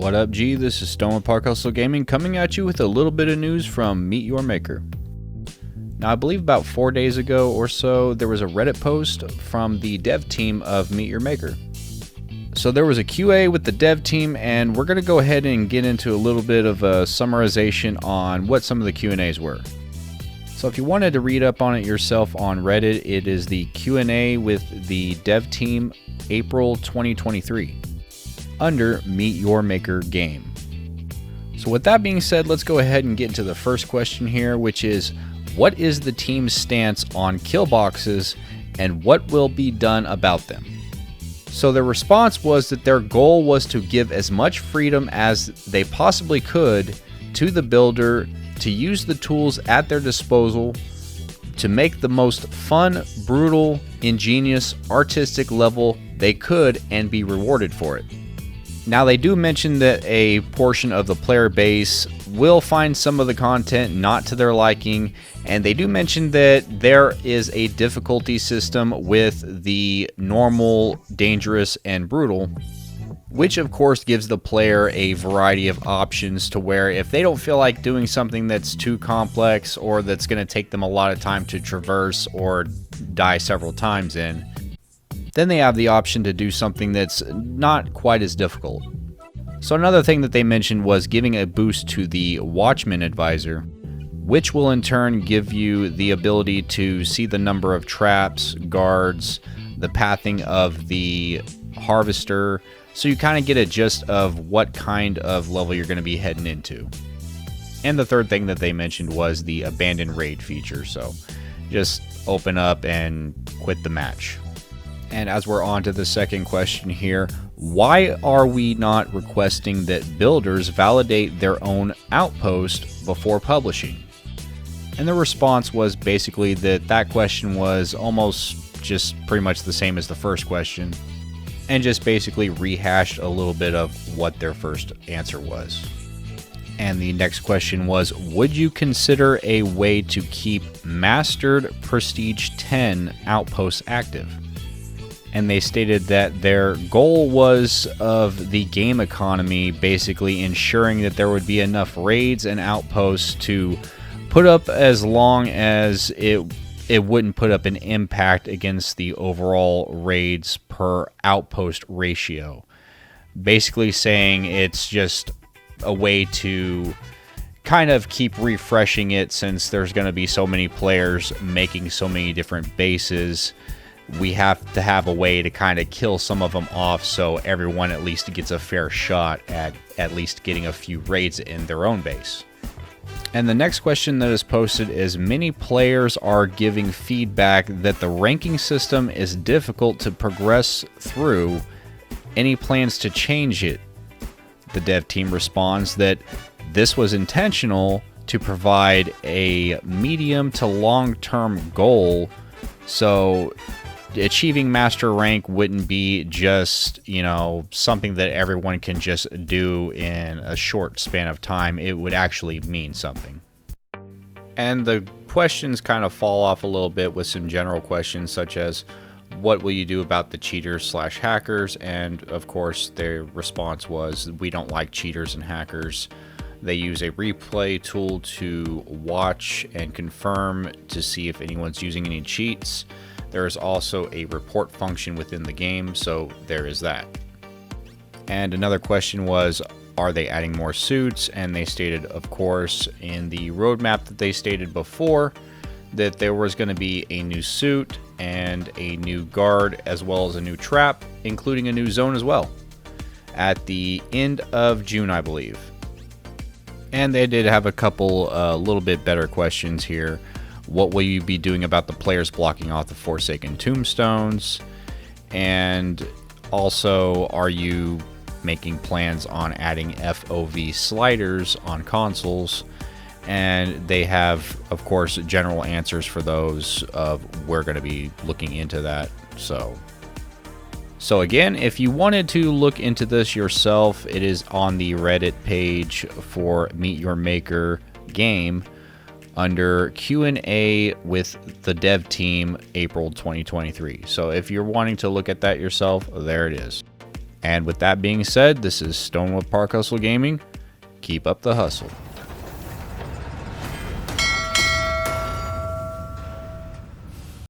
What up, G? This is Stonewood Park Hustle Gaming coming at you with a little bit of news from Meet Your Maker. Now, I believe about 4 days ago or so, there was a Reddit post from the dev team of Meet Your Maker. So there was a QA with the dev team, and we're going to go ahead and get into a little bit of a summarization on what some of the Q&As were. So if you wanted to read up on it yourself on Reddit, it is the Q&A with the dev team April 2023 under Meet Your Maker game. So with that being said, let's go ahead and get into the first question here, which is, what is the team's stance on kill boxes and what will be done about them? So their response was that their goal was to give as much freedom as they possibly could to the builder to use the tools at their disposal to make the most fun, brutal, ingenious, artistic level they could and be rewarded for it. Now, they do mention that a portion of the player base will find some of the content not to their liking, and they do mention that there is a difficulty system with the normal, dangerous, and brutal, which of course gives the player a variety of options to where if they don't feel like doing something that's too complex or that's going to take them a lot of time to traverse or die several times in, then they have the option to do something that's not quite as difficult. So another thing that they mentioned was giving a boost to the Watchman Advisor, which will in turn give you the ability to see the number of traps, guards, the pathing of the Harvester, so you kind of get a gist of what kind of level you're going to be heading into. And the third thing that they mentioned was the Abandoned Raid feature, so just open up and quit the match. And as we're on to the second question here, why are we not requesting that builders validate their own outpost before publishing? And the response was basically that question was almost just pretty much the same as the first question, and just basically rehashed a little bit of what their first answer was. And the next question was, would you consider a way to keep mastered Prestige 10 outposts active? And they stated that their goal was of the game economy, basically ensuring that there would be enough raids and outposts to put up as long as it wouldn't put up an impact against the overall raids per outpost ratio. Basically saying it's just a way to kind of keep refreshing it, since there's going to be so many players making so many different bases. We have to have a way to kind of kill some of them off so everyone at least gets a fair shot at least getting a few raids in their own base. And the next question that is posted is, many players are giving feedback that the ranking system is difficult to progress through. Any plans to change it? The dev team responds that this was intentional to provide a medium to long-term goal, so achieving master rank wouldn't be just, something that everyone can just do in a short span of time. It would actually mean something. And the questions kind of fall off a little bit with some general questions such as, what will you do about the cheaters/hackers? And of course, their response was, we don't like cheaters and hackers. They use a replay tool to watch and confirm to see if anyone's using any cheats. There is also a report function within the game, so there is that. And another question was, are they adding more suits? And they stated, of course, in the roadmap that they stated before, that there was going to be a new suit and a new guard, as well as a new trap, including a new zone as well, at the end of June, I believe. And they did have a couple little bit better questions here. What will you be doing about the players blocking off the Forsaken Tombstones? And also, are you making plans on adding FOV sliders on consoles? And they have, of course, general answers for those of we're going to be looking into that. So again, if you wanted to look into this yourself, it is on the Reddit page for Meet Your Maker game under Q&A with the dev team April 2023. So if you're wanting to look at that yourself, there it is. And with that being said, this is Stonewood Park Hustle Gaming. Keep up the hustle.